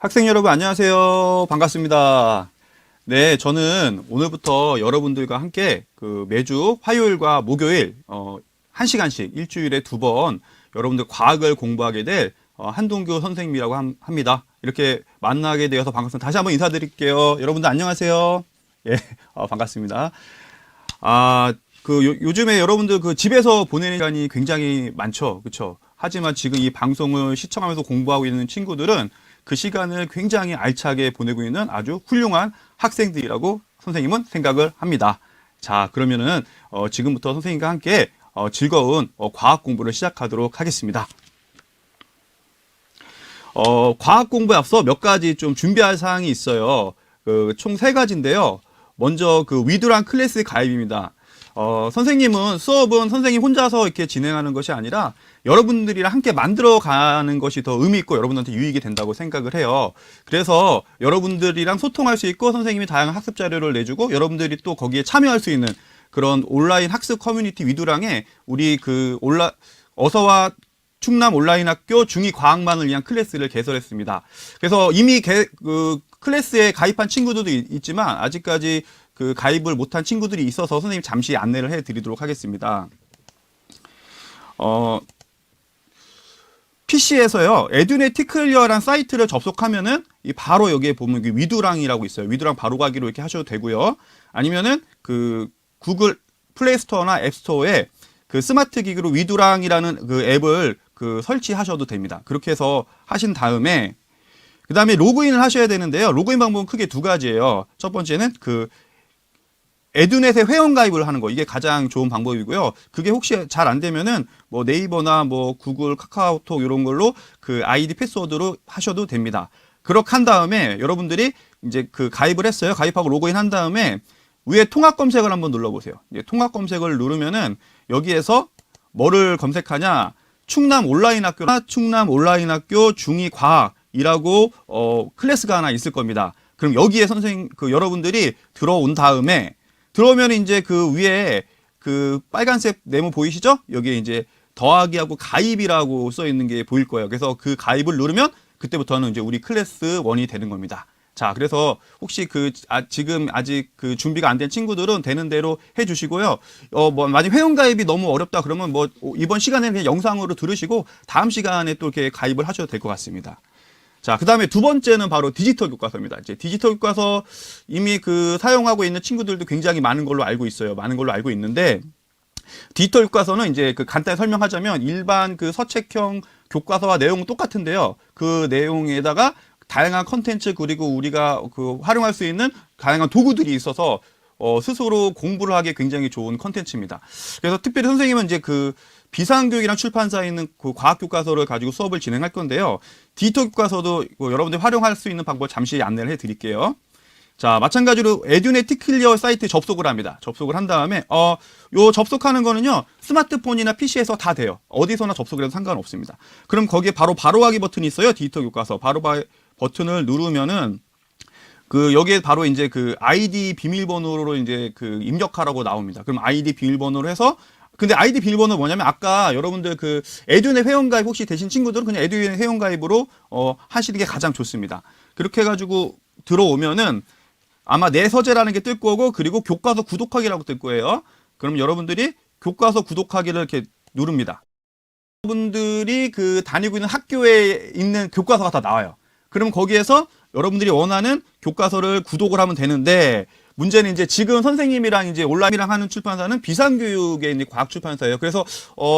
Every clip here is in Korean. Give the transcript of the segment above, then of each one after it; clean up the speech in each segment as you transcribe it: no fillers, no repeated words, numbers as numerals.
학생 여러분 안녕하세요. 반갑습니다. 네, 저는 오늘부터 여러분들과 함께 매주 화요일과 목요일 1시간씩 일주일에 2번 여러분들 과학을 공부하게 될 한동규 선생님이라고 합니다. 이렇게 만나게 되어서 반갑습니다. 다시 한번 인사드릴게요. 여러분들 안녕하세요. 예, 반갑습니다. 요즘에 여러분들 집에서 보내는 시간이 굉장히 많죠. 그렇죠? 하지만 지금 이 방송을 시청하면서 공부하고 있는 친구들은 그 시간을 굉장히 알차게 보내고 있는 아주 훌륭한 학생들이라고 선생님은 생각을 합니다. 자, 그러면은 지금부터 선생님과 함께 즐거운 과학 공부를 시작하도록 하겠습니다. 과학 공부에 앞서 몇 가지 좀 준비할 사항이 있어요. 총 3가지인데요. 먼저 위두랑 클래스 가입입니다. 선생님은 수업은 선생님 혼자서 이렇게 진행하는 것이 아니라 여러분들이랑 함께 만들어가는 것이 더 의미 있고 여러분한테 유익이 된다고 생각을 해요. 그래서 여러분들이랑 소통할 수 있고 선생님이 다양한 학습 자료를 내주고 여러분들이 또 거기에 참여할 수 있는 그런 온라인 학습 커뮤니티 위두랑에 우리 어서와 충남 온라인 학교 중2 과학만을 위한 클래스를 개설했습니다. 그래서 이미 클래스에 가입한 친구들도 있지만 아직까지 가입을 못한 친구들이 있어서 선생님 잠시 안내를 해드리도록 하겠습니다. PC에서요, 에듀네티클리어라는 사이트를 접속하면은 바로 여기에 보면 위두랑이라고 있어요. 위두랑 바로 가기로 이렇게 하셔도 되고요. 아니면은 구글 플레이스토어나 앱스토어에 스마트 기기로 위두랑이라는 앱을 설치하셔도 됩니다. 그렇게 해서 하신 다음에 그 다음에 로그인을 하셔야 되는데요. 로그인 방법은 크게 2가지예요. 첫 번째는 에듀넷에 회원 가입을 하는 거, 이게 가장 좋은 방법이고요. 그게 혹시 잘 안 되면은 네이버나 구글, 카카오톡 이런 걸로 아이디 패스워드로 하셔도 됩니다. 그렇게 한 다음에 여러분들이 이제 가입을 했어요. 가입하고 로그인 한 다음에 위에 통합 검색을 한번 눌러보세요. 이제 통합 검색을 누르면은 여기에서 뭐를 검색하냐? 충남 온라인 학교 중2 과학이라고 클래스가 하나 있을 겁니다. 그럼 여기에 여러분들이 들어온 다음에 들어오면 이제 위에 빨간색 네모 보이시죠? 여기에 이제 더하기하고 가입이라고 써 있는 게 보일 거예요. 그래서 가입을 누르면 그때부터는 이제 우리 클래스 1이 되는 겁니다. 자, 그래서 혹시 지금 아직 준비가 안 된 친구들은 되는 대로 해 주시고요. 만약 회원 가입이 너무 어렵다 그러면 이번 시간에는 그냥 영상으로 들으시고 다음 시간에 또 이렇게 가입을 하셔도 될 것 같습니다. 자, 그 다음에 2번째는 바로 디지털 교과서입니다. 이제 디지털 교과서 이미 사용하고 있는 친구들도 굉장히 많은 걸로 알고 있어요. 많은 걸로 알고 있는데, 디지털 교과서는 이제 간단히 설명하자면 일반 서책형 교과서와 내용은 똑같은데요. 그 내용에다가 다양한 컨텐츠 그리고 우리가 활용할 수 있는 다양한 도구들이 있어서 스스로 공부를 하기에 굉장히 좋은 컨텐츠입니다. 그래서 특별히 선생님은 이제 비상교육이랑 출판사에 있는 과학 교과서를 가지고 수업을 진행할 건데요. 디지털 교과서도 여러분들이 활용할 수 있는 방법을 잠시 안내를 해 드릴게요. 자, 마찬가지로 에듀네티클리어 사이트에 접속을 합니다. 접속을 한 다음에 요 접속하는 거는요, 스마트폰이나 PC에서 다 돼요. 어디서나 접속을 해도 상관없습니다. 그럼 거기에 바로 하기 버튼이 있어요. 디지털 교과서 버튼을 누르면은 여기에 바로 이제 아이디 비밀번호로 이제 입력하라고 나옵니다. 그럼 아이디 비밀번호로 해서, 근데 아이디 비밀번호 뭐냐면 아까 여러분들 에듀넷 회원가입 혹시 되신 친구들은 그냥 에듀넷 회원가입으로 하시는 게 가장 좋습니다. 그렇게 해가지고 들어오면은 아마 내 서재라는 게 뜰 거고, 그리고 교과서 구독하기라고 뜰 거예요. 그럼 여러분들이 교과서 구독하기를 이렇게 누릅니다. 여러분들이 다니고 있는 학교에 있는 교과서가 다 나와요. 그럼 거기에서 여러분들이 원하는 교과서를 구독을 하면 되는데, 문제는 이제 지금 선생님이랑 이제 온라인이랑 하는 출판사는 비상교육에 있는 과학 출판사예요. 그래서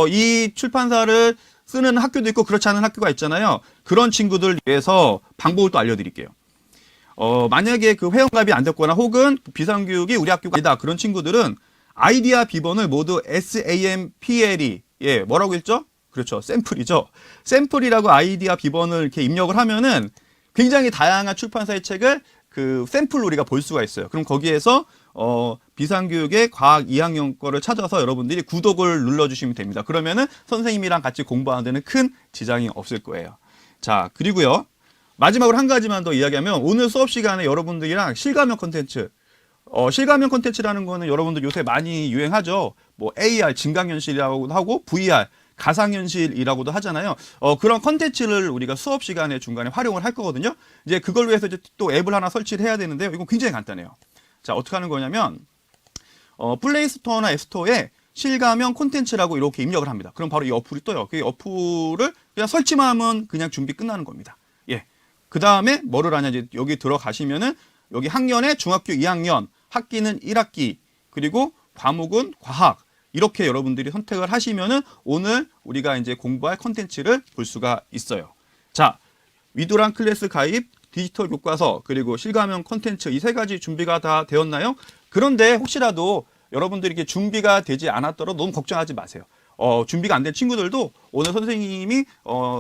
이 출판사를 쓰는 학교도 있고 그렇지 않은 학교가 있잖아요. 그런 친구들 위해서 방법을 또 알려드릴게요. 만약에 회원가입이 안 됐거나 혹은 비상교육이 우리 학교가 아니다 그런 친구들은 아이디와 비번을 모두 SAMPLE, 예, 뭐라고 읽죠? 그렇죠, 샘플이죠. 샘플이라고 아이디와 비번을 이렇게 입력을 하면은 굉장히 다양한 출판사의 책을 샘플로 우리가 볼 수가 있어요. 그럼 거기에서 비상교육의 과학 2학년 거를 찾아서 여러분들이 구독을 눌러주시면 됩니다. 그러면은 선생님이랑 같이 공부하는 데는 큰 지장이 없을 거예요. 자, 그리고요, 마지막으로 한 가지만 더 이야기하면 오늘 수업 시간에 여러분들이랑 실감형 콘텐츠, 실감형 콘텐츠라는 거는 여러분들 요새 많이 유행하죠. AR, 증강현실이라고도 하고 VR, 가상현실이라고도 하잖아요. 그런 컨텐츠를 우리가 수업 시간에 중간에 활용을 할 거거든요. 이제 그걸 위해서 이제 또 앱을 하나 설치를 해야 되는데요. 이건 굉장히 간단해요. 자, 어떻게 하는 거냐면, 플레이스토어나 앱스토어에 실가명 콘텐츠라고 이렇게 입력을 합니다. 그럼 바로 이 어플이 떠요. 그 어플을 그냥 설치만 하면 그냥 준비 끝나는 겁니다. 예. 그 다음에 뭐를 하냐, 이제 여기 들어가시면은 여기 학년에 중학교 2학년, 학기는 1학기, 그리고 과목은 과학, 이렇게 여러분들이 선택을 하시면은 오늘 우리가 이제 공부할 컨텐츠를 볼 수가 있어요. 자, 위두랑 클래스 가입, 디지털 교과서, 그리고 실가명 컨텐츠 이 세 가지 준비가 다 되었나요? 그런데 혹시라도 여러분들이 이렇게 준비가 되지 않았더라도 너무 걱정하지 마세요. 준비가 안 된 친구들도 오늘 선생님이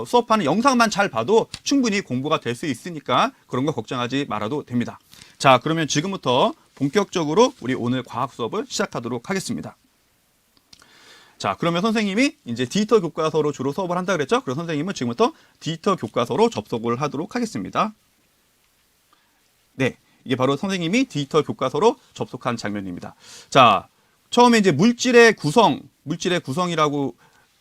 수업하는 영상만 잘 봐도 충분히 공부가 될 수 있으니까 그런 거 걱정하지 말아도 됩니다. 자, 그러면 지금부터 본격적으로 우리 오늘 과학 수업을 시작하도록 하겠습니다. 자, 그러면 선생님이 이제 디지털 교과서로 주로 수업을 한다 그랬죠? 그래서 선생님은 지금부터 디지털 교과서로 접속을 하도록 하겠습니다. 네, 이게 바로 선생님이 디지털 교과서로 접속한 장면입니다. 자, 처음에 이제 물질의 구성이라고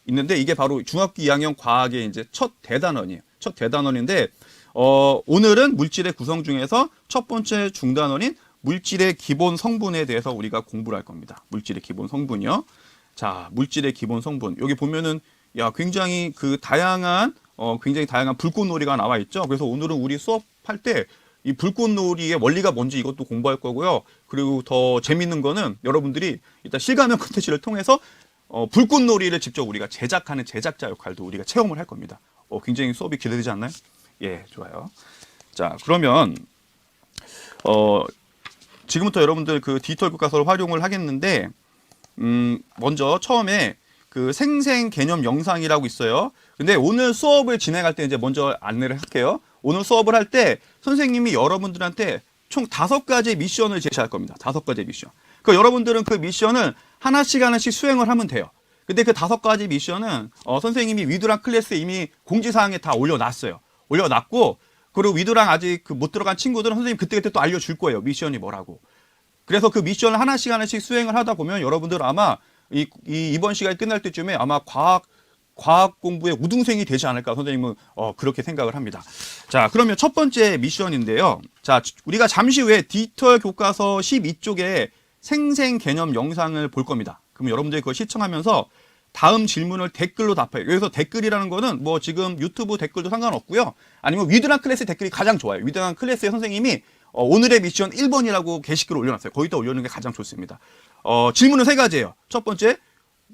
있는데 이게 바로 중학교 2학년 과학의 이제 첫 대단원이에요. 첫 대단원인데 오늘은 물질의 구성 중에서 첫 번째 중단원인 물질의 기본 성분에 대해서 우리가 공부를 할 겁니다. 물질의 기본 성분이요. 자, 물질의 기본 성분. 여기 보면은 굉장히 다양한 불꽃놀이가 나와 있죠. 그래서 오늘은 우리 수업할 때 이 불꽃놀이의 원리가 뭔지 이것도 공부할 거고요. 그리고 더 재밌는 거는 여러분들이 일단 실가명 콘텐츠를 통해서 불꽃놀이를 직접 우리가 제작하는 제작자 역할도 우리가 체험을 할 겁니다. 굉장히 수업이 기대되지 않나요? 예, 좋아요. 자, 그러면 지금부터 여러분들 그 디지털 교과서를 활용을 하겠는데 먼저 처음에 그 생생 개념 영상이라고 있어요. 근데 오늘 수업을 진행할 때 이제 먼저 안내를 할게요. 오늘 수업을 할 때 선생님이 여러분들한테 총 5가지 미션을 제시할 겁니다. 5가지 미션. 그 여러분들은 그 미션을 하나씩 수행을 하면 돼요. 근데 그 5가지 미션은 선생님이 위두랑 클래스에 이미 공지사항에 다 올려놨어요. 올려놨고, 그리고 위두랑 아직 못 들어간 친구들은 선생님 그때그때 또 알려줄 거예요. 미션이 뭐라고. 그래서 그 미션을 하나씩 수행을 하다 보면 여러분들은 아마 이번 시간이 끝날 때쯤에 아마 과학 공부의 우등생이 되지 않을까 선생님은 그렇게 생각을 합니다. 자, 그러면 첫 번째 미션인데요. 자, 우리가 잠시 후에 디지털 교과서 12쪽에 생생 개념 영상을 볼 겁니다. 그럼 여러분들이 그걸 시청하면서 다음 질문을 댓글로 답해요. 여기서 댓글이라는 거는 뭐 지금 유튜브 댓글도 상관없고요. 아니면 위드랑 클래스 댓글이 가장 좋아요. 위드랑 클래스의 선생님이 오늘의 미션 1번이라고 게시글을 올려놨어요. 거기다 올려놓는 게 가장 좋습니다. 질문은 3가지예요. 첫 번째,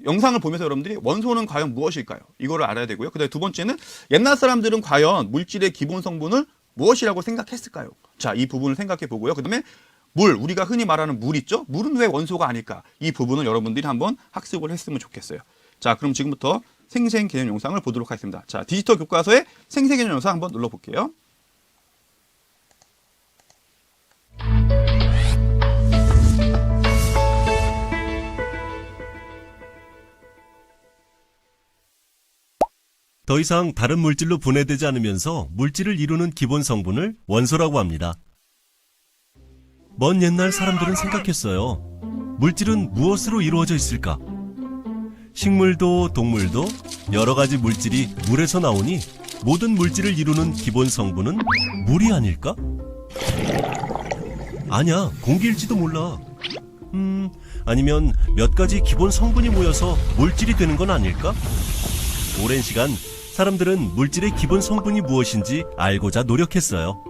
영상을 보면서 여러분들이 원소는 과연 무엇일까요? 이거를 알아야 되고요. 그다음에 두 번째는 옛날 사람들은 과연 물질의 기본 성분을 무엇이라고 생각했을까요? 자, 이 부분을 생각해 보고요. 그다음에 우리가 흔히 말하는 물 있죠? 물은 왜 원소가 아닐까? 이 부분을 여러분들이 한번 학습을 했으면 좋겠어요. 자, 그럼 지금부터 생생 개념 영상을 보도록 하겠습니다. 자, 디지털 교과서의 생생 개념 영상 한번 눌러볼게요. 더 이상 다른 물질로 분해되지 않으면서 물질을 이루는 기본 성분을 원소라고 합니다. 먼 옛날 사람들은 생각했어요. 물질은 무엇으로 이루어져 있을까? 식물도 동물도 여러 가지 물질이 물에서 나오니 모든 물질을 이루는 기본 성분은 물이 아닐까? 아니야, 공기일지도 몰라. 아니면 몇 가지 기본 성분이 모여서 물질이 되는 건 아닐까? 오랜 시간 사람들은 물질의 기본 성분이 무엇인지 알고자 노력했어요.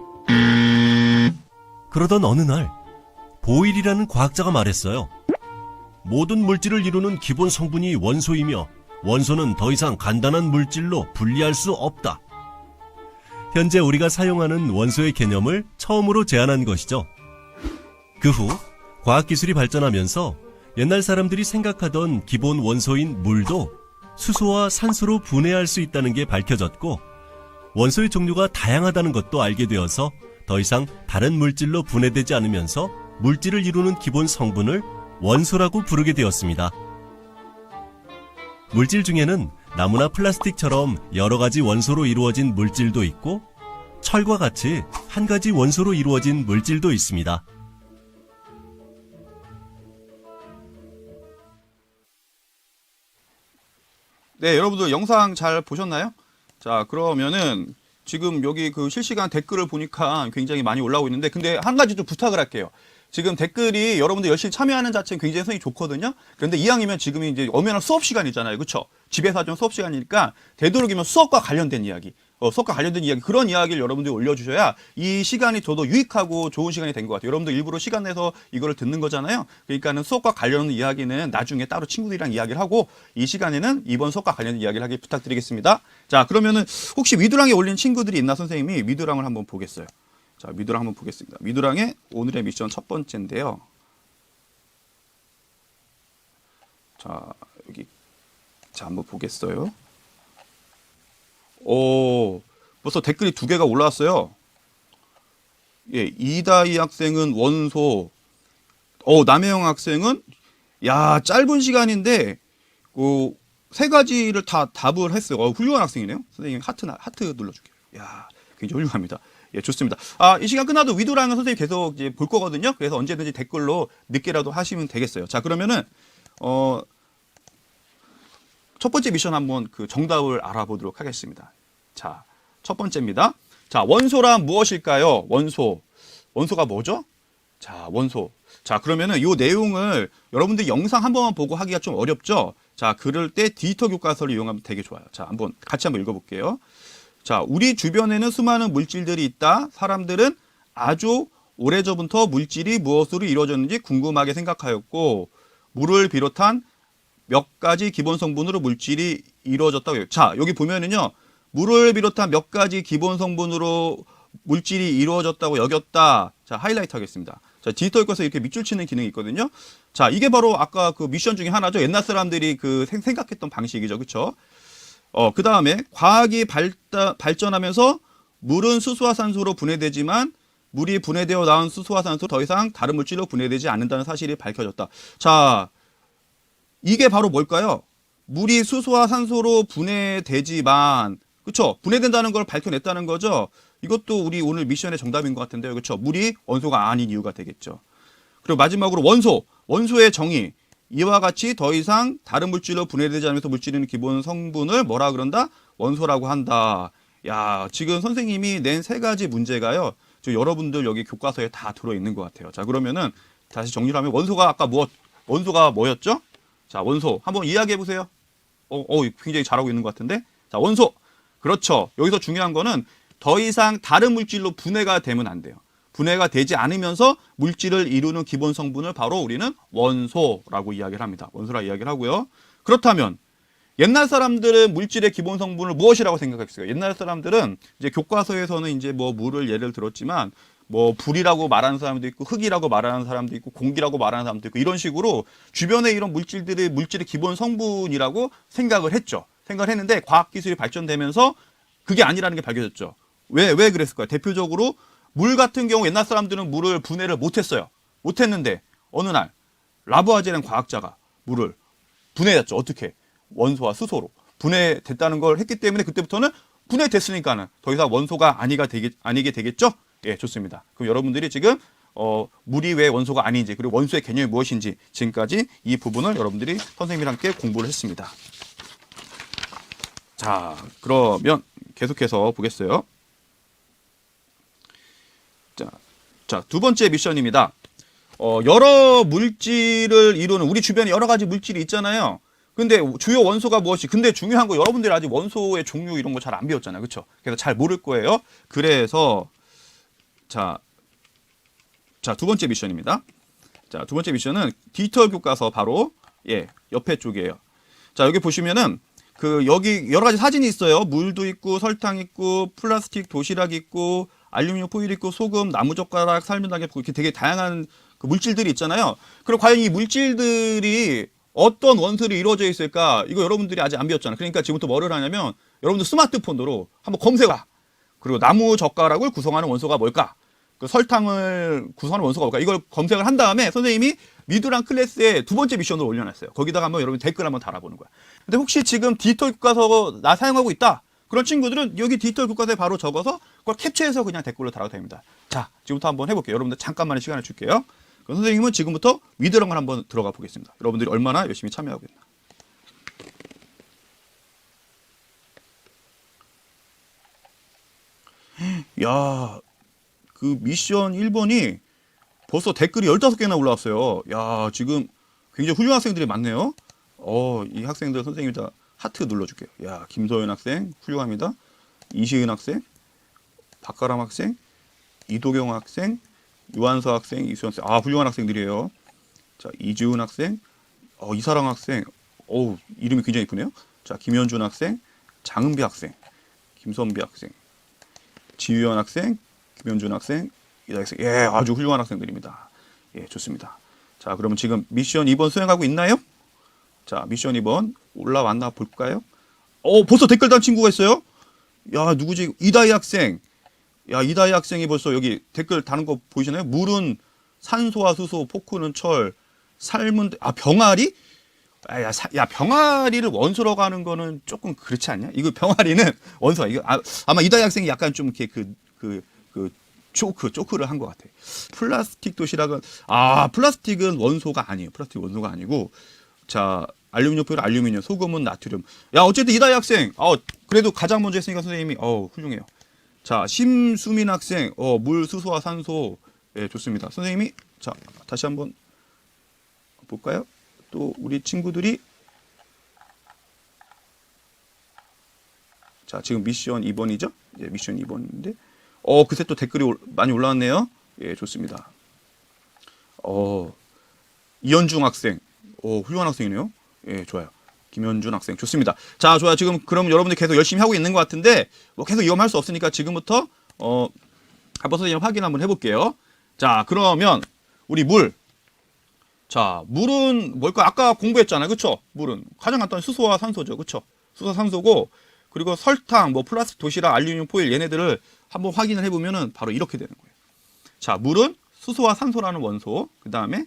그러던 어느 날 보일이라는 과학자가 말했어요. 모든 물질을 이루는 기본 성분이 원소이며 원소는 더 이상 간단한 물질로 분리할 수 없다. 현재 우리가 사용하는 원소의 개념을 처음으로 제안한 것이죠. 그 후 과학기술이 발전하면서 옛날 사람들이 생각하던 기본 원소인 물도 수소와 산소로 분해할 수 있다는 게 밝혀졌고, 원소의 종류가 다양하다는 것도 알게 되어서 더 이상 다른 물질로 분해되지 않으면서 물질을 이루는 기본 성분을 원소라고 부르게 되었습니다. 물질 중에는 나무나 플라스틱처럼 여러 가지 원소로 이루어진 물질도 있고, 철과 같이 한 가지 원소로 이루어진 물질도 있습니다. 네, 여러분들 영상 잘 보셨나요? 자, 그러면은 지금 여기 그 실시간 댓글을 보니까 굉장히 많이 올라오고 있는데, 근데 한 가지 좀 부탁을 할게요. 지금 댓글이 여러분들 열심히 참여하는 자체는 굉장히 성이 좋거든요. 그런데 이왕이면 지금이 이제 엄연한 수업 시간이잖아요. 그렇죠? 집에서 하던 수업 시간이니까 되도록이면 수업과 관련된 이야기, 수업과 관련된 이야기, 그런 이야기를 여러분들이 올려주셔야 이 시간이 저도 유익하고 좋은 시간이 된 것 같아요. 여러분들 일부러 시간 내서 이거를 듣는 거잖아요. 그러니까는 수업과 관련 이야기는 나중에 따로 친구들이랑 이야기를 하고, 이 시간에는 이번 수업과 관련 이야기를 하길 부탁드리겠습니다. 자, 그러면은 혹시 위두랑에 올린 친구들이 있나 선생님이 위두랑을 한번 보겠어요. 자, 위두랑 한번 보겠습니다. 위두랑의 오늘의 미션 첫 번째인데요. 자, 여기 자, 한번 보겠어요. 오, 벌써 댓글이 2개가 올라왔어요. 예, 이다희 학생은 원소, 남혜영 학생은, 야, 짧은 시간인데, 3가지를 다 답을 했어요. 훌륭한 학생이네요. 선생님, 하트 눌러줄게요. 야, 굉장히 훌륭합니다. 예, 좋습니다. 이 시간 끝나도 위두랑은 선생님 계속 이제 볼 거거든요. 그래서 언제든지 댓글로 늦게라도 하시면 되겠어요. 자, 그러면은, 첫 번째 미션 한번 그 정답을 알아보도록 하겠습니다. 자, 첫 번째입니다. 자, 원소란 무엇일까요? 원소가 뭐죠? 자, 원소. 자, 그러면은 이 내용을 여러분들 영상 한 번만 보고 하기가 좀 어렵죠? 자, 그럴 때 디지털 교과서를 이용하면 되게 좋아요. 자, 같이 한번 읽어볼게요. 자, 우리 주변에는 수많은 물질들이 있다. 사람들은 아주 오래전부터 물질이 무엇으로 이루어졌는지 궁금하게 생각하였고, 물을 비롯한 몇 가지 기본 성분으로 물질이 이루어졌다고 해요. 자, 여기 보면은요, 물을 비롯한 몇 가지 기본 성분으로 물질이 이루어졌다고 여겼다. 자, 하이라이트 하겠습니다. 자, 디지털 교과서에 이렇게 밑줄 치는 기능이 있거든요. 자, 이게 바로 아까 그 미션 중에 하나죠. 옛날 사람들이 그 생각했던 방식이죠. 그쵸? 그 다음에 과학이 발전하면서 물은 수소와 산소로 분해되지만 물이 분해되어 나온 수소와 산소 더 이상 다른 물질로 분해되지 않는다는 사실이 밝혀졌다. 자, 이게 바로 뭘까요? 물이 수소와 산소로 분해되지만, 그쵸? 분해된다는 걸 밝혀냈다는 거죠? 이것도 우리 오늘 미션의 정답인 것 같은데요. 그쵸? 물이 원소가 아닌 이유가 되겠죠. 그리고 마지막으로 원소의 정의. 이와 같이 더 이상 다른 물질로 분해되지 않으면서 물질은 기본 성분을 뭐라 그런다? 원소라고 한다. 야, 지금 선생님이 낸 3가지 문제가요. 여러분들 여기 교과서에 다 들어있는 것 같아요. 자, 그러면은 다시 정리를 하면 원소가 뭐였죠? 자, 원소. 한번 이야기해 보세요. 굉장히 잘하고 있는 것 같은데. 자, 원소. 그렇죠. 여기서 중요한 거는 더 이상 다른 물질로 분해가 되면 안 돼요. 분해가 되지 않으면서 물질을 이루는 기본 성분을 바로 우리는 원소라고 이야기를 합니다. 원소라 이야기를 하고요. 그렇다면 옛날 사람들은 물질의 기본 성분을 무엇이라고 생각했어요? 옛날 사람들은 이제 교과서에서는 이제 뭐 물을 예를 들었지만 뭐 불이라고 말하는 사람도 있고 흙이라고 말하는 사람도 있고 공기라고 말하는 사람도 있고 이런 식으로 주변에 이런 물질의 기본 성분이라고 생각을 했죠. 생각을 했는데 과학기술이 발전되면서 그게 아니라는 게 밝혀졌죠. 왜 그랬을까요? 대표적으로 물 같은 경우 옛날 사람들은 물을 분해를 못했어요. 못했는데 어느 날 라부아제라는 과학자가 물을 분해했죠. 어떻게? 원소와 수소로 분해됐다는 걸 했기 때문에 그때부터는 분해됐으니까는 더 이상 원소가 아니게 되겠죠? 예, 좋습니다. 그럼 여러분들이 지금 물이 왜 원소가 아닌지 그리고 원소의 개념이 무엇인지 지금까지 이 부분을 여러분들이 선생님이랑 함께 공부를 했습니다. 자, 그러면 계속해서 보겠어요. 자, 2번째 미션입니다. 여러 물질을 이루는 우리 주변에 여러 가지 물질이 있잖아요. 근데 주요 원소가 무엇이? 근데 중요한 거 여러분들이 아직 원소의 종류 이런 거 잘 안 배웠잖아요. 그렇죠? 그래서 잘 모를 거예요. 그래서 자, 2번째 미션입니다. 자, 2번째 미션은 디지털 교과서 바로 옆에 쪽이에요. 자, 여기 보시면은 여기 여러 가지 사진이 있어요. 물도 있고 설탕 있고 플라스틱 도시락 있고 알루미늄 포일 있고 소금, 나무젓가락, 삶은닭 있고 이렇게 되게 다양한 그 물질들이 있잖아요. 그럼 과연 이 물질들이 어떤 원소로 이루어져 있을까? 이거 여러분들이 아직 안 배웠잖아요. 그러니까 지금부터 뭐를 하냐면 여러분들 스마트폰으로 한번 검색하. 그리고 나무젓가락을 구성하는 원소가 뭘까? 그 설탕을 구성하는 원소가 뭘까? 이걸 검색을 한 다음에 선생님이 미두랑 클래스에 2번째 미션을 올려놨어요. 거기다가 한번 여러분 댓글 한번 달아보는 거야. 근데 혹시 지금 디지털 교과서 나 사용하고 있다? 그런 친구들은 여기 디지털 교과서에 바로 적어서 그걸 캡처해서 그냥 댓글로 달아도 됩니다. 자, 지금부터 한번 해볼게요. 여러분들 잠깐만의 시간을 줄게요. 그럼 선생님은 지금부터 미드랑을 한번 들어가 보겠습니다. 여러분들이 얼마나 열심히 참여하고 있나. 야, 그 미션 1번이 벌써 댓글이 15개나 올라왔어요. 야, 지금 굉장히 훌륭한 학생들이 많네요. 이 학생들 선생님이 다 하트 눌러줄게요. 야, 김서연 학생 훌륭합니다. 이시은 학생, 박가람 학생, 이도경 학생, 유한서 학생, 이수연 학생. 아, 훌륭한 학생들이에요. 자, 이지훈 학생, 이사랑 학생. 이름이 굉장히 이쁘네요. 자, 김현준 학생, 장은비 학생, 김선비 학생, 지유현 학생, 김현준 학생, 이다 학생. 예, 아주 훌륭한 학생들입니다. 예, 좋습니다. 자, 그러면 지금 미션 2번 수행하고 있나요? 자, 미션 2번 올라왔나 볼까요? 벌써 댓글 단 친구가 있어요? 야, 누구지? 이다희 학생. 야, 이다희 학생이 벌써 여기 댓글 다는 거 보이시나요? 물은 산소와 수소, 포크는 철, 삶은, 병아리? 야, 병아리를 원소로 가는 거는 조금 그렇지 않냐? 이거 병아리는 원소가, 이거, 아마 이다희 학생이 약간 좀 이렇게 조크를 한 것 같아. 플라스틱 도시락은, 플라스틱은 원소가 아니에요. 플라스틱 원소가 아니고, 자, 알루미늄 포일, 알루미늄, 소금은 나트륨. 야, 어쨌든 이다희 학생, 그래도 가장 먼저 했으니까 선생님이, 훌륭해요. 자, 심수민 학생, 물, 수소와 산소. 예, 좋습니다. 선생님이, 자, 다시 한번 볼까요? 또, 우리 친구들이, 자, 지금 미션 2번이죠? 예, 미션 2번인데, 그새 또 댓글이 많이 올라왔네요. 예, 좋습니다. 이현중 학생, 훌륭한 학생이네요. 예, 좋아요. 김현준 학생, 좋습니다. 자, 좋아요. 지금 그럼 여러분들 계속 열심히 하고 있는 것 같은데, 뭐 계속 이거 할 수 없으니까 지금부터, 한번 선생님 확인 한번 해볼게요. 자, 그러면, 우리 물. 자, 물은 뭘까? 아까 공부했잖아요. 그쵸? 물은. 가장 간단한 수소와 산소죠. 그쵸? 수소와 산소고, 그리고 설탕, 뭐 플라스틱 도시락, 알루미늄 포일 얘네들을 한번 확인을 해보면은 바로 이렇게 되는 거예요. 자, 물은 수소와 산소라는 원소. 그 다음에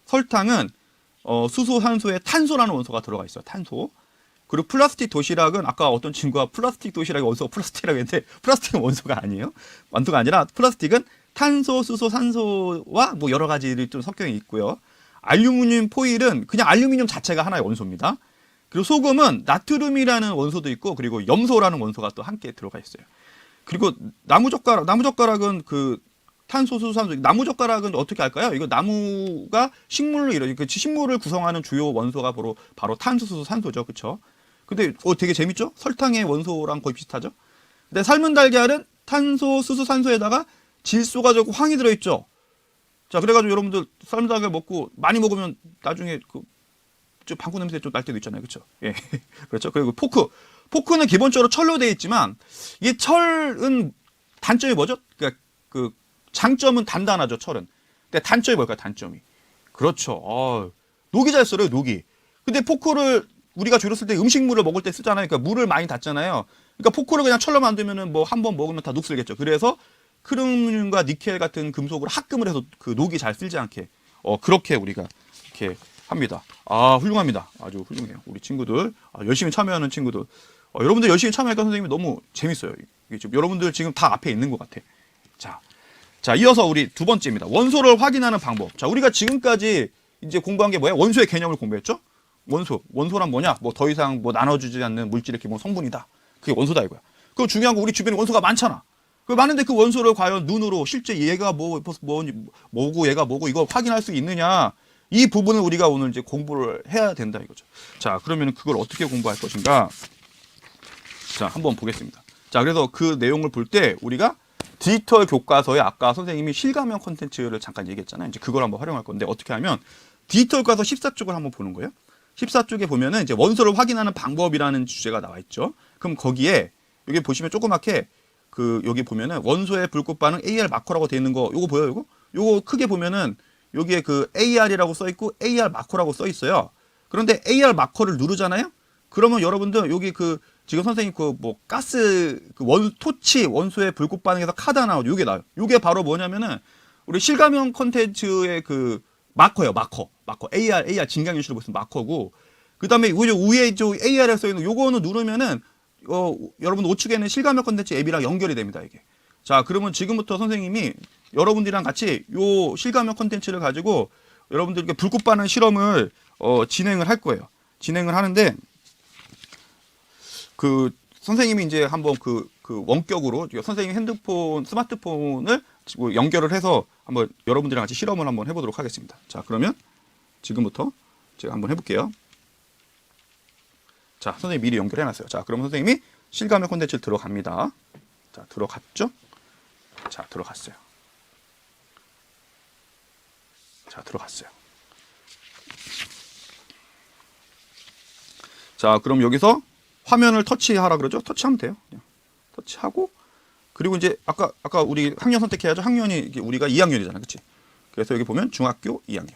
설탕은 수소, 산소에 탄소라는 원소가 들어가 있어요. 탄소. 그리고 플라스틱 도시락은 아까 어떤 친구가 플라스틱 도시락의 원소가 플라스틱이라고 했는데 플라스틱은 원소가 아니에요. 원소가 아니라 플라스틱은 탄소, 수소, 산소와 뭐 여러 가지들이 좀 섞여 있고요. 알루미늄 포일은 그냥 알루미늄 자체가 하나의 원소입니다. 그리고 소금은 나트륨이라는 원소도 있고 그리고 염소라는 원소가 또 함께 들어가 있어요. 그리고 나무젓가락은 그 탄소, 수소, 산소. 나무젓가락은 어떻게 할까요? 이거 나무가 식물로 식물을 구성하는 주요 원소가 바로 탄소, 수소, 산소죠. 그렇죠? 근데 되게 재밌죠? 설탕의 원소랑 거의 비슷하죠? 근데 삶은 달걀은 탄소, 수소, 산소에다가 질소가 적고 황이 들어있죠? 자, 그래가지고 여러분들 삶은 달걀 먹고 많이 먹으면 나중에 좀 방구 냄새 좀 날 때도 있잖아요. 그렇죠? 예. 그렇죠? 그리고 포크는 기본적으로 철로 되어 있지만 이 철은 단점이 뭐죠? 그러니까 장점은 단단하죠, 철은. 근데 단점이 뭘까요, 단점이? 그렇죠. 녹이 잘 썰어요, 녹이. 근데 포크를 우리가 주로 쓸 때 음식물을 먹을 때 쓰잖아요. 그러니까 물을 많이 닫잖아요. 그러니까 포크를 그냥 철로 만들면은 뭐 한 번 먹으면 다 녹슬겠죠. 그래서 크롬과 니켈 같은 금속으로 합금을 해서 그 녹이 잘 쓸지 않게 그렇게 우리가 이렇게 합니다. 훌륭합니다. 아주 훌륭해요. 우리 친구들 열심히 참여하는 친구들. 여러분들 열심히 참여하니까 선생님이 너무 재밌어요. 이게 지금 여러분들 지금 다 앞에 있는 것 같아. 자, 이어서 우리 두 번째입니다. 원소를 확인하는 방법. 자, 우리가 지금까지 이제 공부한 게 뭐야? 원소의 개념을 공부했죠? 원소란 뭐냐? 뭐 더 이상 뭐 나눠주지 않는 물질의 기본 성분이다. 그게 원소다 이거야. 그거 중요한 거 우리 주변에 원소가 많잖아. 그 많은데 그 원소를 과연 눈으로 실제 얘가 뭐고 얘가 뭐고 이걸 확인할 수 있느냐? 이 부분을 우리가 오늘 이제 공부를 해야 된다 이거죠. 자, 그러면 그걸 어떻게 공부할 것인가? 자, 한번 보겠습니다. 자, 그래서 그 내용을 볼 때 우리가 디지털 교과서에 아까 선생님이 실감형 콘텐츠를 잠깐 얘기했잖아요. 이제 그걸 한번 활용할 건데 어떻게 하면 디지털 교과서 14쪽을 한번 보는 거예요. 14쪽에 보면은 이제 원소를 확인하는 방법이라는 주제가 나와 있죠. 그럼 거기에 여기 보시면 조그맣게 여기 보면은 원소의 불꽃 반응 AR 마커라고 되어 있는 거 요거 보여요, 요거 크게 보면은 여기에 AR이라고 써 있고 AR 마커라고 써 있어요. 그런데 AR 마커를 누르잖아요. 그러면 여러분들 여기 지금 선생님 가스 토치 원소의 불꽃 반응에서 카드 하나 나오죠. 요게 나와요. 요게 바로 뭐냐면은 우리 실감형 콘텐츠의 마커예요. 마커. AR 진강현실로 보시면 마커고. 그다음에 위에 AR에 써 있는 요거는 누르면은 여러분 우측에 있는 실감형 콘텐츠 앱이랑 연결이 됩니다, 이게. 자, 그러면 지금부터 선생님이 여러분들이랑 같이 요 실감형 콘텐츠를 가지고 여러분들께 불꽃 반응 실험을 진행을 할 거예요. 진행을 하는데 선생님이 이제 한번 그 원격으로 선생님 핸드폰, 스마트폰을 연결을 해서 한번 여러분들이랑 같이 실험을 한번 해보도록 하겠습니다. 자, 그러면 지금부터 제가 한번 해볼게요. 자, 선생님 미리 연결해놨어요. 자, 그럼 선생님이 실감의 콘텐츠를 들어갑니다. 자, 들어갔죠? 자, 들어갔어요. 자, 들어갔어요. 자, 그럼 여기서 화면을 터치하라 그러죠? 터치하면 돼요. 그냥 터치하고, 그리고 이제 아까 우리 학년 선택해야죠. 학년이 우리가 2학년이잖아, 그렇지? 그래서 여기 보면 중학교 2학년.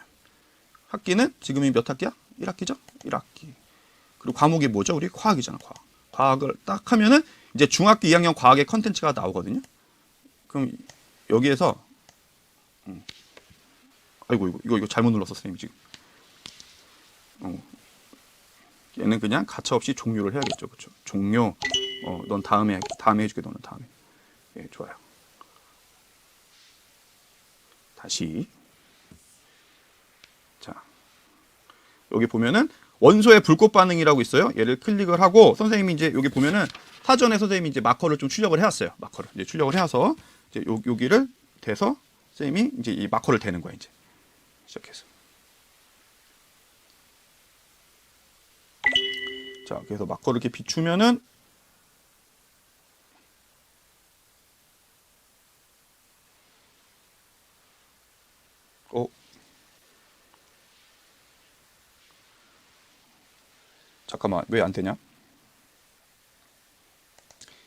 학기는 지금이 몇 학기야? 1학기죠? 1학기. 그리고 과목이 뭐죠? 우리 과학이잖아, 과학. 과학을 딱 하면은 이제 중학교 2학년 과학의 컨텐츠가 나오거든요. 그럼 여기에서 아이고 이거 잘못 눌렀어, 선생님 지금. 얘는 그냥 가차없이 종료를 해야겠죠, 그렇죠? 종료. 넌 다음에 해줄게, 너는 다음에. 예, 좋아요. 다시. 자, 여기 보면은 원소의 불꽃 반응이라고 있어요. 얘를 클릭을 하고 선생님이 이제 여기 보면은 사전에 선생님이 이제 마커를 좀 출력을 해왔어요. 마커를 이제 출력을 해서 이제 여기를 대서 선생님이 이제 이 마커를 대는 거야, 이제 시작해서. 자, 그래서 마커를 이렇게 비추면은 잠깐만, 왜 안 되냐?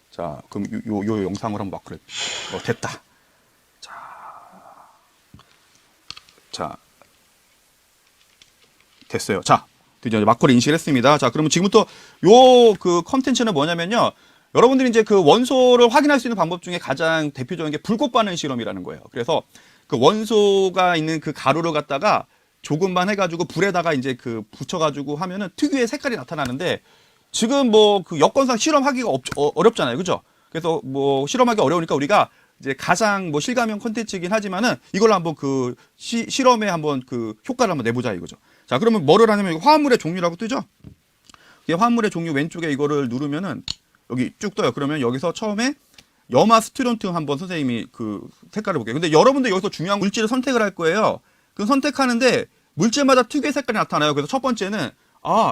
자, 그럼 요 영상을 한번 마크를 됐다. 자, 됐어요. 자, 드디어 마커를 인식을 했습니다. 자, 그러면 지금부터 요 그 컨텐츠는 뭐냐면요. 여러분들이 이제 그 원소를 확인할 수 있는 방법 중에 가장 대표적인 게 불꽃 반응 실험이라는 거예요. 그래서 그 원소가 있는 그 가루를 갖다가 조금만 해가지고 불에다가 이제 그 붙여가지고 하면은 특유의 색깔이 나타나는데 지금 뭐 그 여건상 실험하기가 어렵잖아요. 그죠? 그래서 뭐 실험하기 어려우니까 우리가 이제 가장 뭐 실감형 콘텐츠이긴 하지만은 이걸로 한번 그 실험에 한번 그 효과를 한번 내보자 이거죠. 자, 그러면 뭐를 하냐면 화합물의 종류라고 뜨죠? 이 화합물의 종류 왼쪽에 이거를 누르면은 여기 쭉 떠요. 그러면 여기서 처음에 염화 스트론튬 한번 선생님이 그 색깔을 볼게요. 근데 여러분들 여기서 중요한 물질을 선택을 할 거예요. 그 선택하는데 물질마다 특유의 색깔이 나타나요. 그래서 첫 번째는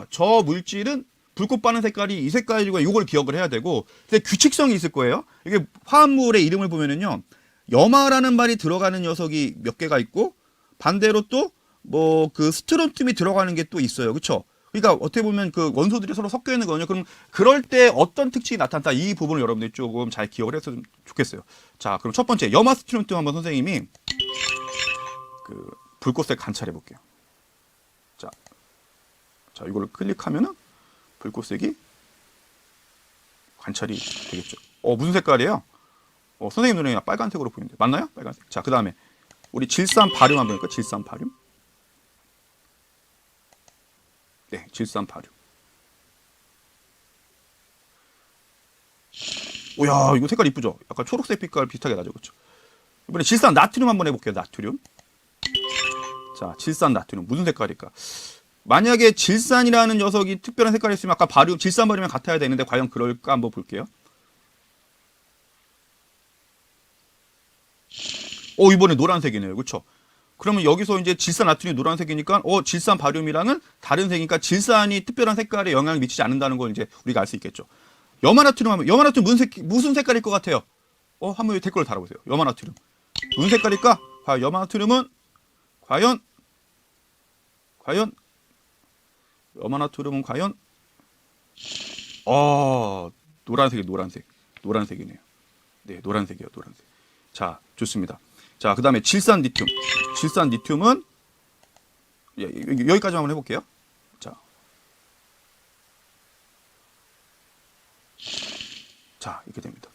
저 물질은 불꽃 반응 색깔이 이 색깔이고 이걸 기억을 해야 되고, 근데 규칙성이 있을 거예요. 이게 화합물의 이름을 보면은요, 염화라는 말이 들어가는 녀석이 몇 개가 있고 반대로 또 뭐 그 스트론튬이 들어가는 게 또 있어요. 그렇죠? 그러니까 어떻게 보면 그 원소들이 서로 섞여 있는 거거든요. 그럼 그럴 때 어떤 특징이 나타난다, 이 부분을 여러분들이 조금 잘 기억을 했으면 좋겠어요. 자, 그럼 첫 번째 염화 스트론튬 한번 선생님이 그 불꽃색 관찰해 볼게요. 자, 이거를 클릭하면은 불꽃색이 관찰이 되겠죠. 무슨 색깔이에요? 선생님 눈에 빨간색으로 보이는데 맞나요? 빨간색. 자, 그 다음에 우리 질산 바륨 한번 볼까요? 질산 바륨. 네, 질산 바륨. 오야, 이거 색깔 이쁘죠? 약간 초록색 빛깔 비슷하게 나죠, 그렇죠? 이번에 질산 나트륨 한번 해볼게요. 나트륨. 자, 질산 나트륨 무슨 색깔일까? 만약에 질산이라는 녀석이 특별한 색깔이 있으면 아까 바륨, 질산 바륨이랑 같아야 되는데 과연 그럴까 한번 볼게요. 이번에 노란색이네요. 그렇죠? 그러면 여기서 이제 질산 나트륨이 노란색이니까 질산 바륨이랑은 다른 색이니까 질산이 특별한 색깔에 영향을 미치지 않는다는 걸 이제 우리가 알 수 있겠죠. 염화나트륨 하면 염화나트륨 무슨 색깔일 것 같아요? 한번 댓글로 달아보세요. 염화나트륨 무슨 색깔일까? 과연 염화나트륨은 과연 염화나트륨은 과연 노란색이네요. 네, 노란색이에요. 노란색. 자, 좋습니다. 자, 그 다음에 질산 니튬은 여기까지 한번 해볼게요. 자, 이렇게 됩니다.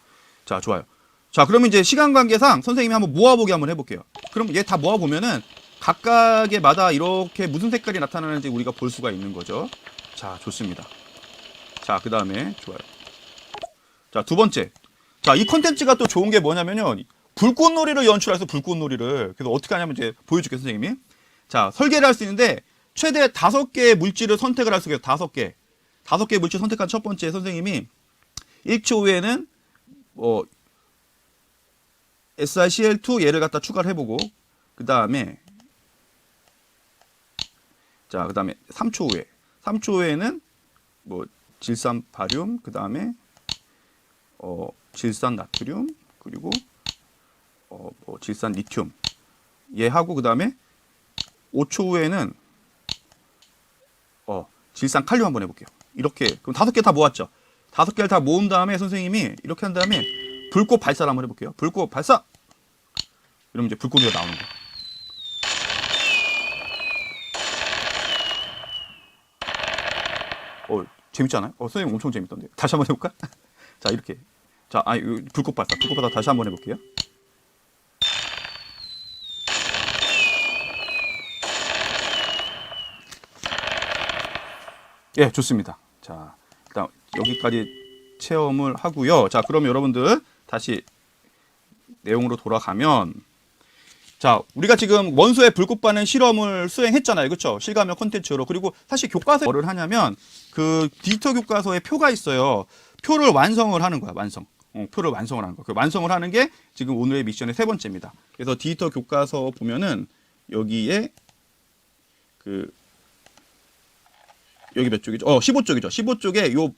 자, 좋아요. 자, 그러면 이제 시간 관계상 선생님이 한번 모아보기 한번 해볼게요. 그럼 얘 다 모아보면은 각각의 마다 이렇게 무슨 색깔이 나타나는지 우리가 볼 수가 있는 거죠. 자, 좋습니다. 자, 그 다음에 좋아요. 자, 두 번째. 자, 이 콘텐츠가 또 좋은 게 뭐냐면요, 불꽃놀이를 연출해서 불꽃놀이를. 그래서 어떻게 하냐면 이제 보여줄게요, 선생님이. 자, 설계를 할 수 있는데 최대 5개의 물질을 선택을 할 수 있어요. 5개 물질 선택한 첫 번째 선생님이 1초 후에는 SiCl2 얘를 갖다 추가를 해보고 그 다음에 3초 후에는 뭐 질산 바륨, 그 다음에 질산 나트륨, 그리고 뭐 질산 리튬 얘 하고 그 다음에 5초 후에는 질산 칼륨 한번 해볼게요. 이렇게 그럼 5개 다 모았죠. 5개를 다 모은 다음에 선생님이 이렇게 한 다음에 불꽃 발사를 한번 해볼게요. 불꽃 발사. 이러면 이제 불꽃이 나오는 거예요. 재밌지 않아요? 선생님 엄청 재밌던데. 다시 한번 해볼까? 자, 이렇게. 자, 불꽃 발사. 불꽃 발사 다시 한번 해볼게요. 예, 좋습니다. 자, 일단 여기까지 체험을 하고요. 자, 그럼 여러분들 다시 내용으로 돌아가면 자, 우리가 지금 원소에 불꽃 반응 실험을 수행했잖아요. 그렇죠? 실감형 콘텐츠로. 그리고 사실 교과서에 뭐를 하냐면 그 디지털 교과서에 표가 있어요. 표를 완성을 하는 거야. 완성. 표를 완성을 하는 거. 그 완성을 하는 게 지금 오늘의 미션의 3번째입니다. 그래서 디지털 교과서 보면은 여기에 여기 몇 쪽이죠? 15쪽이죠. 15쪽에 요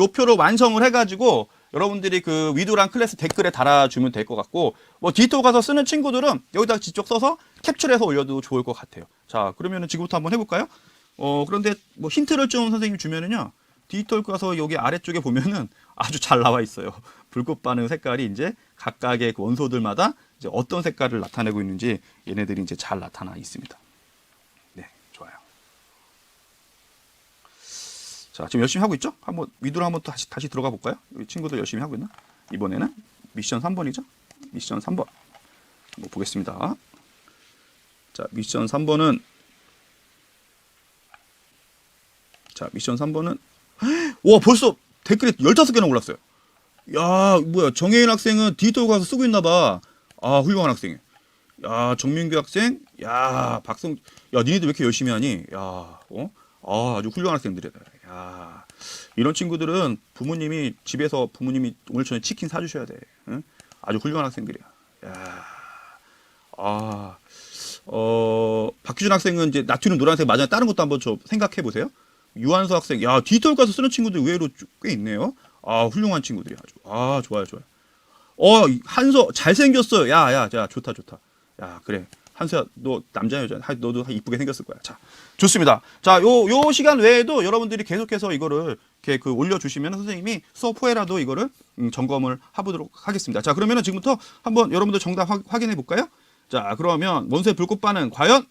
표를 완성을 해가지고 여러분들이 그 위두랑 클래스 댓글에 달아주면 될 것 같고, 뭐 디지털 가서 쓰는 친구들은 여기다가 직접 써서 캡처해서 올려도 좋을 것 같아요. 자, 그러면은 지금부터 한번 해볼까요? 그런데 뭐 힌트를 좀 선생님 주면은요, 디지털 가서 여기 아래쪽에 보면은 아주 잘 나와 있어요. 불꽃 반응 색깔이 이제 각각의 그 원소들마다 이제 어떤 색깔을 나타내고 있는지 얘네들이 이제 잘 나타나 있습니다. 네, 좋아요. 자, 지금 열심히 하고 있죠? 한번 위두로 한번 또 다시 들어가 볼까요? 우리 친구들 열심히 하고 있나? 이번에는 미션 3번이죠? 미션 3번. 한번 보겠습니다. 자, 미션 3번은 와, 벌써 댓글이 15개나 올랐어요. 야, 뭐야, 정혜인 학생은 디지털 가서 쓰고 있나 봐. 아, 훌륭한 학생이에요. 야, 정민규 학생, 야, 야, 니네들 왜 이렇게 열심히 하니? 야, 아주 훌륭한 학생들이다. 야, 이런 친구들은 집에서 부모님이 오늘 저녁 치킨 사주셔야 돼. 응? 아주 훌륭한 학생들이야. 야, 박규준 학생은 이제 나트륨 노란색 맞아요. 다른 것도 한번 생각해 보세요. 유한수 학생, 야, 디지털 가서 쓰는 친구들 의외로 꽤 있네요. 아, 훌륭한 친구들이야. 아주. 좋아요. 한서, 잘생겼어요. 야, 좋다. 야, 그래. 한수야, 너 남자 여자, 너도 이쁘게 생겼을 거야. 자, 좋습니다. 자, 요 시간 외에도 여러분들이 계속해서 이거를 이렇게 올려주시면 선생님이 수업 후에라도 이거를 점검을 해보도록 하겠습니다. 자, 그러면은 지금부터 한번 여러분들 정답 확인해 볼까요? 자, 그러면 원소의 불꽃 반응 과연?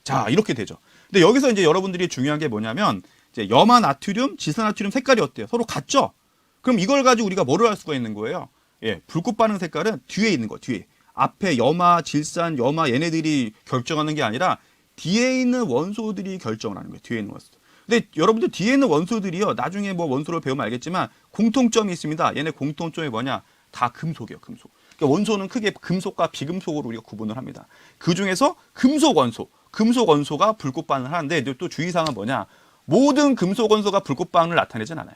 자, 이렇게 되죠. 근데 여기서 이제 여러분들이 중요한 게 뭐냐면 이제 염화 나트륨, 질산 나트륨 색깔이 어때요? 서로 같죠? 그럼 이걸 가지고 우리가 뭐를 할 수가 있는 거예요? 예, 불꽃 반응 색깔은 뒤에 있는 거, 뒤에. 앞에 염화, 질산, 염화 얘네들이 결정하는 게 아니라 뒤에 있는 원소들이 결정을 하는 거예요. 뒤에 있는 원소. 근데 여러분들 뒤에 있는 원소들이요. 나중에 뭐 원소를 배우면 알겠지만 공통점이 있습니다. 얘네 공통점이 뭐냐? 다 금속이에요. 금속. 그러니까 원소는 크게 금속과 비금속으로 우리가 구분을 합니다. 그 중에서 금속 원소가 불꽃 반응을 하는데 또 주의사항은 뭐냐? 모든 금속 원소가 불꽃 반응을 나타내진 않아요.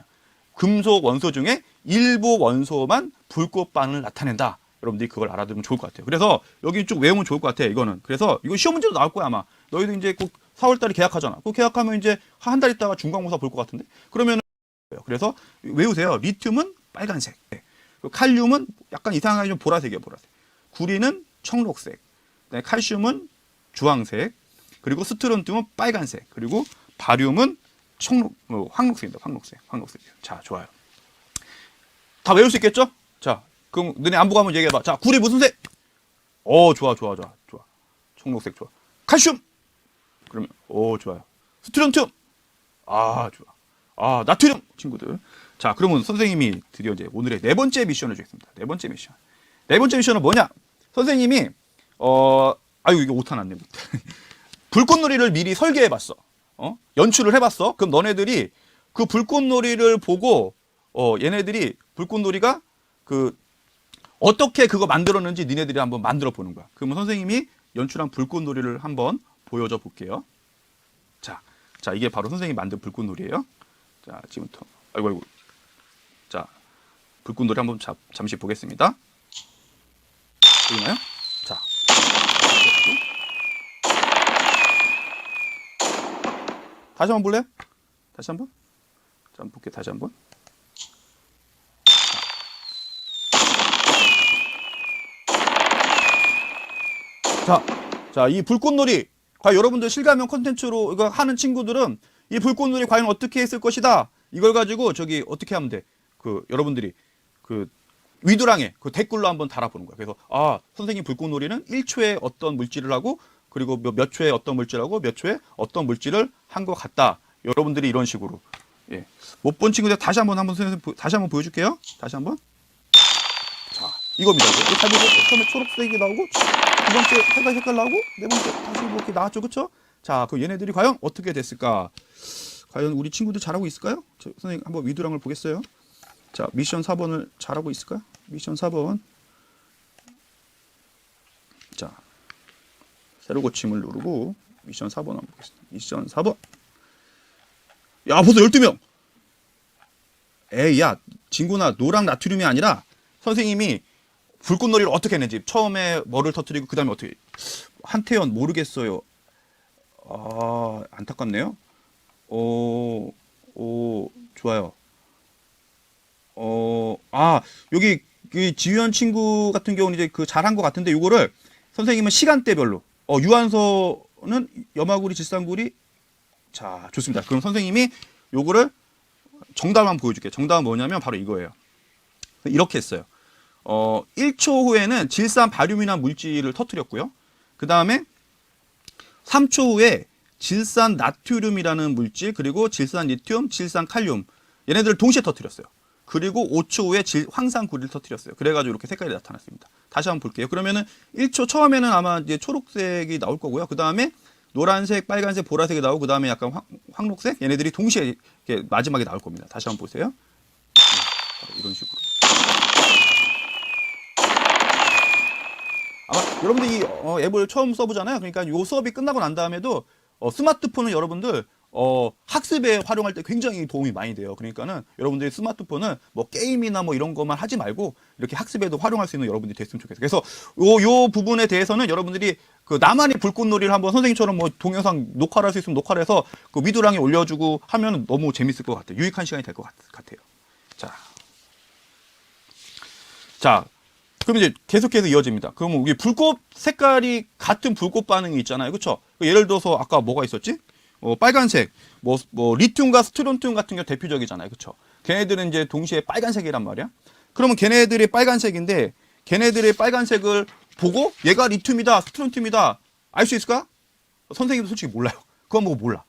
금속 원소 중에 일부 원소만 불꽃 반응을 나타낸다. 여러분들이 그걸 알아두면 좋을 것 같아요. 그래서 여기 쭉 외우면 좋을 것 같아요. 이거는. 그래서 이거 시험 문제도 나올 거야 아마. 너희도 이제 꼭 4월달에 계약하잖아. 그 계약하면 이제 한 달 있다가 중간고사 볼 것 같은데. 그러면은 그래서 외우세요. 리튬은 빨간색. 칼륨은 약간 이상하게 좀 보라색이에요. 보라색. 구리는 청록색. 칼슘은 주황색. 그리고 스트론튬은 빨간색. 그리고 바륨은 황록색입니다. 황록색. 자, 좋아요. 다 외울 수 있겠죠? 자, 그럼 너네 안 보고 한번 얘기해봐. 자, 구리 무슨 색? 좋아. 청록색 좋아. 칼슘. 그러면 좋아요. 스트론튬. 좋아. 나트륨 친구들. 자, 그러면 선생님이 드디어 이제 오늘의 4번째 미션을 주겠습니다. 4번째 미션. 4번째 미션은 뭐냐? 선생님이 이게 오타 났네. 불꽃놀이를 미리 설계해봤어. 연출을 해봤어. 그럼 너네들이 그 불꽃놀이를 보고 얘네들이 불꽃놀이가 어떻게 그거 만들었는지 니네들이 한번 만들어 보는 거야. 그러면 선생님이 연출한 불꽃놀이를 한번 보여줘 볼게요. 자, 이게 바로 선생님이 만든 불꽃놀이에요. 자, 지금부터 아이고. 자, 불꽃놀이 한번 잠시 보겠습니다. 보이나요? 자. 다시 한번 볼래요? 다시 한번? 자, 한번 볼게요. 다시 한번. 자, 이 불꽃놀이 과연 여러분들 실감형 콘텐츠로 이거 하는 친구들은 이 불꽃놀이 과연 어떻게 했을 것이다. 이걸 가지고 저기 어떻게 하면 돼? 여러분들이 위두랑에 댓글로 한번 달아보는 거예요. 그래서 선생님 불꽃놀이는 1초에 어떤 물질을 하고 그리고 몇 초에 어떤 물질을 하고 몇 초에 어떤 물질을 한 것 같다. 여러분들이 이런 식으로 못 본 친구들 다시 한번 선생님 다시 한번 보여줄게요. 다시 한번. 자, 이겁니다. 잘 보고 처음에 초록색이 나오고 두 번째 색깔 나오고 네 번째 다시 뭐 이렇게 나왔죠, 그렇죠? 자, 그 얘네들이 과연 어떻게 됐을까? 과연 우리 친구들 잘하고 있을까요? 선생님 한번 위두랑을 보겠어요. 자, 미션 4번을 잘하고 있을까요? 미션 4번. 자, 새로 고침을 누르고 미션 4번 한번 보겠습니다. 미션 4번. 야, 벌써 12명. 에이, 야, 친구나 노랑 나트륨이 아니라 선생님이 불꽃놀이를 어떻게 했는지 처음에 뭐를 터뜨리고 그 다음에 어떻게 한태연 모르겠어요. 안타깝네요. 좋아요. 여기 지휘원 친구 같은 경우는 이제 잘한 것 같은데 요거를 선생님은 시간대별로 유한서는 염화구리 질산구리. 자, 좋습니다. 그럼 선생님이 요거를 정답만 보여줄게요. 정답은 뭐냐면 바로 이거예요. 이렇게 했어요. 1초 후에는 질산 바륨이라는 물질을 터뜨렸고요. 그 다음에 3초 후에 질산 나트륨이라는 물질, 그리고 질산 리튬, 질산 칼륨 얘네들을 동시에 터뜨렸어요. 그리고 5초 후에 황산구리를 터뜨렸어요. 그래가지고 이렇게 색깔이 나타났습니다. 다시 한번 볼게요. 그러면은 1초 처음에는 아마 이제 초록색이 나올 거고요. 그 다음에 노란색, 빨간색, 보라색이 나오고 그 다음에 약간 황록색 얘네들이 동시에 이렇게 마지막에 나올 겁니다. 다시 한번 보세요. 이런 식으로. 아마 여러분들 이 앱을 처음 써보잖아요. 그러니까 이 수업이 끝나고 난 다음에도 스마트폰은 여러분들 학습에 활용할 때 굉장히 도움이 많이 돼요. 그러니까는 여러분들이 스마트폰은 뭐 게임이나 뭐 이런 것만 하지 말고 이렇게 학습에도 활용할 수 있는 여러분들이 됐으면 좋겠어요. 그래서 요 부분에 대해서는 여러분들이 나만의 불꽃놀이를 한번 선생님처럼 뭐 동영상 녹화를 할 수 있으면 녹화를 해서 위두랑에 올려주고 하면 너무 재밌을 것 같아요. 유익한 시간이 될 것 같아요. 자, 그럼 이제 계속해서 이어집니다. 그러면 우리 불꽃 색깔이 같은 불꽃 반응이 있잖아요. 그렇죠? 예를 들어서 아까 뭐가 있었지? 빨간색, 리튬과 스트론튬 같은 경우 대표적이잖아요. 그렇죠? 걔네들은 이제 동시에 빨간색이란 말이야. 그러면 걔네들이 빨간색인데 걔네들의 빨간색을 보고 얘가 리튬이다, 스트론튬이다 알 수 있을까? 선생님도 솔직히 몰라요. 그건 뭐 몰라.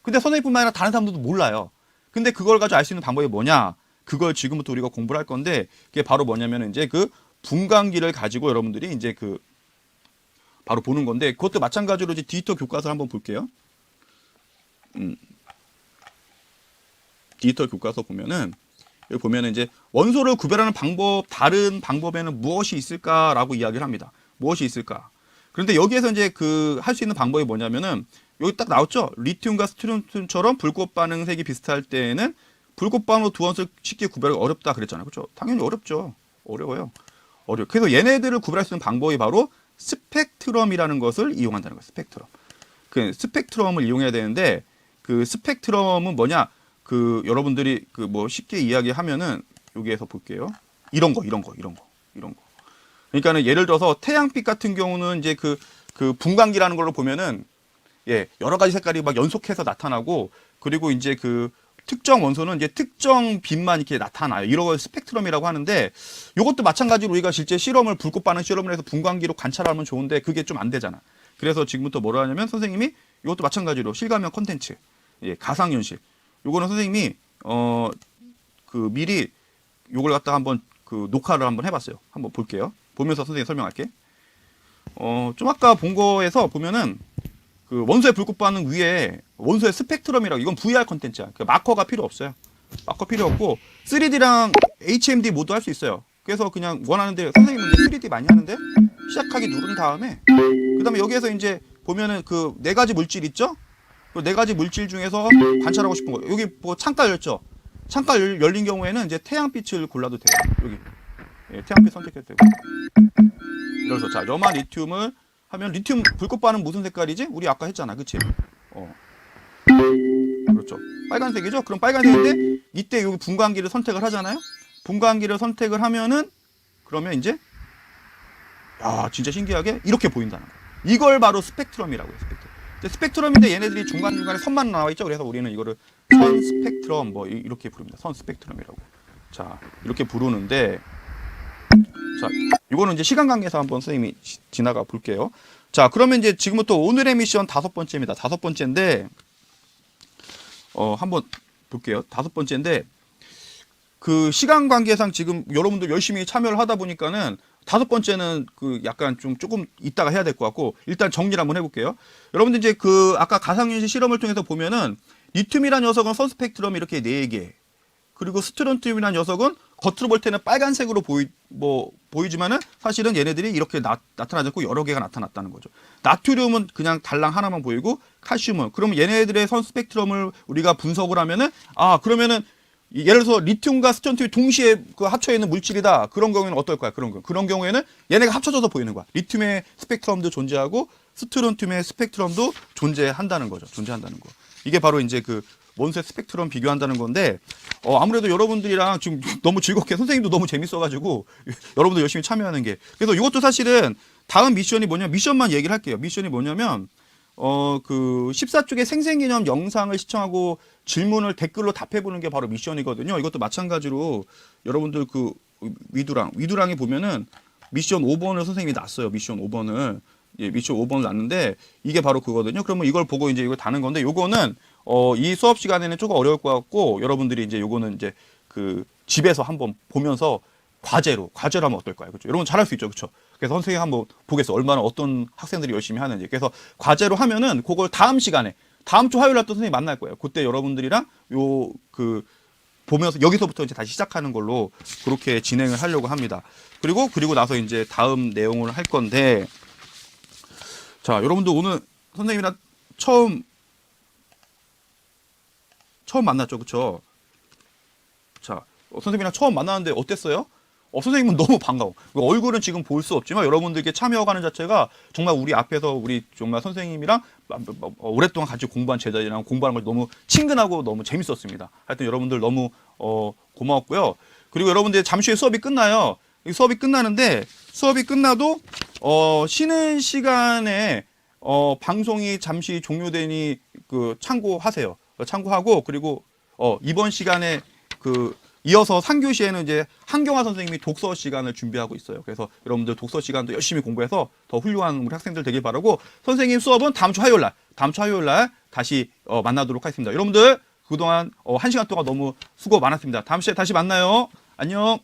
근데 선생님뿐만 아니라 다른 사람들도 몰라요. 근데 그걸 가지고 알 수 있는 방법이 뭐냐? 그걸 지금부터 우리가 공부를 할 건데 그게 바로 뭐냐면 이제 분광기를 가지고 여러분들이 이제 바로 보는 건데 그것도 마찬가지로 이제 디지털 교과서를 한번 볼게요. 디지털 교과서 보면은 여기 보면은 이제 원소를 구별하는 다른 방법에는 무엇이 있을까라고 이야기를 합니다. 무엇이 있을까? 그런데 여기에서 이제 할 수 있는 방법이 뭐냐면은 여기 딱 나왔죠. 리튬과 스트론튬처럼 불꽃 반응색이 비슷할 때에는 불꽃 반응으로 두 원소를 쉽게 구별하기 어렵다 그랬잖아요. 그렇죠? 당연히 어렵죠. 어려워요. 그래서 얘네들을 구별할 수 있는 방법이 바로 스펙트럼이라는 것을 이용한다는 거예요. 스펙트럼. 스펙트럼을 이용해야 되는데 스펙트럼은 뭐냐? 여러분들이 쉽게 이야기하면은 여기에서 볼게요. 이런 거. 그러니까는 예를 들어서 태양빛 같은 경우는 이제 분광기라는 걸로 보면은 여러 가지 색깔이 막 연속해서 나타나고 그리고 이제 특정 원소는 이제 특정 빛만 이렇게 나타나요. 이런 걸 스펙트럼이라고 하는데 이것도 마찬가지로 우리가 실제 불꽃 반응 실험을 해서 분광기로 관찰하면 좋은데 그게 좀 안 되잖아. 그래서 지금부터 뭐라 하냐면 선생님이 이것도 마찬가지로 실감형 콘텐츠, 가상현실. 요거는 선생님이 미리 요걸 갖다가 한번 녹화를 한번 해봤어요. 한번 볼게요. 보면서 선생님 설명할게. 좀 아까 본 거에서 보면은 원소의 불꽃 반응 위에 원소의 스펙트럼이라고 이건 VR 컨텐츠야. 마커가 필요 없어요. 마커 필요 없고 3D랑 HMD 모두 할 수 있어요. 그래서 그냥 원하는 대로 선생님은 이제 3D 많이 하는데 시작하기 누른 다음에 그다음에 여기에서 이제 보면은 네 가지 물질 있죠? 그 네 가지 물질 중에서 관찰하고 싶은 거 여기 창가 열렸죠? 창가 열린 경우에는 이제 태양빛을 골라도 돼요. 여기. 예, 태양빛 선택해도 되고. 그래서 자, 염화 리튬을 하면 리튬 불꽃반은 무슨 색깔이지? 우리 아까 했잖아. 그치? 그렇죠. 빨간색이죠? 그럼 빨간색인데 이때 여기 분광기를 선택을 하잖아요. 분광기를 선택을 하면은 그러면 이제 야, 진짜 신기하게 이렇게 보인다는 거예요. 이걸 바로 스펙트럼이라고 해요. 스펙트럼인데 얘네들이 중간중간에 선만 나와 있죠. 그래서 우리는 이거를 선 스펙트럼 뭐 이렇게 부릅니다. 선 스펙트럼이라고. 자, 이렇게 부르는데 자, 이거는 이제 시간 관계에서 한번 선생님이 지나가 볼게요. 자, 그러면 이제 지금부터 오늘의 미션 5번째입니다. 5번째인데 한번 볼게요. 5번째인데 그 시간 관계상 지금 여러분들 열심히 참여를 하다 보니까는 5번째는 그 약간 좀 조금 이따가 해야 될 것 같고 일단 정리를 한번 해볼게요. 여러분들 이제 그 아까 가상현실 실험을 통해서 보면은 리튬이라는 녀석은 선스펙트럼 이렇게 4개 그리고 스트론튬이라는 녀석은 겉으로 볼 때는 빨간색으로 보이지만은 사실은 얘네들이 이렇게 나타나지 않고 여러 개가 나타났다는 거죠. 나트륨은 그냥 달랑 하나만 보이고 칼슘은 그러면 얘네들의 선스펙트럼을 우리가 분석을 하면은 그러면은 예를 들어서 리튬과 스트론튬이 동시에 그 합쳐 있는 물질이다. 그런 경우에는 어떨까요? 그런 경우에는 얘네가 합쳐져서 보이는 거야. 리튬의 스펙트럼도 존재하고 스트론튬의 스펙트럼도 존재한다는 거죠. 존재한다는 거. 이게 바로 이제 그 원소의 스펙트럼 비교한다는 건데 아무래도 여러분들이랑 지금 너무 즐겁게 선생님도 너무 재밌어가지고 여러분들 열심히 참여하는 게 그래서 이것도 사실은 다음 미션이 뭐냐면 미션만 얘기를 할게요. 미션이 뭐냐면 그 14쪽의 생생기념 영상을 시청하고 질문을 댓글로 답해보는 게 바로 미션이거든요. 이것도 마찬가지로 여러분들 그 위두랑이 보면은 미션 5번을 선생님이 놨어요. 미션 5번을. 예, 미션 5번을 놨는데 이게 바로 그거거든요. 그러면 이걸 보고 이제 이걸 다는 건데 요거는 이 수업 시간에는 조금 어려울 것 같고 여러분들이 이제 요거는 이제 그 집에서 한번 보면서 과제로 하면 어떨까요? 그렇죠? 여러분 잘할 수 있죠. 그렇죠? 그래서 선생님 한번 보겠어. 얼마나 어떤 학생들이 열심히 하는지. 그래서 과제로 하면은 그걸 다음 시간에 다음 주 화요일 날 또 선생님 만날 거예요. 그때 여러분들이랑 요 그 보면서 여기서부터 이제 다시 시작하는 걸로 그렇게 진행을 하려고 합니다. 그리고 나서 이제 다음 내용을 할 건데 자, 여러분들 오늘 선생님이랑 처음 만났죠. 그렇죠? 자, 선생님이랑 처음 만났는데 어땠어요? 선생님은 너무 반가워. 얼굴은 지금 볼 수 없지만 여러분들께 참여하는 자체가 정말 우리 앞에서 우리 정말 선생님이랑 오랫동안 같이 공부한 제자들이랑 공부하는 걸 너무 친근하고 너무 재밌었습니다. 하여튼 여러분들 너무 고마웠고요. 그리고 여러분들 잠시 후에 수업이 끝나요. 이 수업이 끝나는데 수업이 끝나도 쉬는 시간에 방송이 잠시 종료되니 그 참고하세요. 참고하고 그리고 이번 시간에 그 이어서 3교시에는 이제 한경화 선생님이 독서 시간을 준비하고 있어요. 그래서 여러분들 독서 시간도 열심히 공부해서 더 훌륭한 우리 학생들 되길 바라고 선생님 수업은 다음 주 화요일 날 다시 만나도록 하겠습니다. 여러분들 그동안 1시간 동안 너무 수고 많았습니다. 다음 시간에 다시 만나요. 안녕.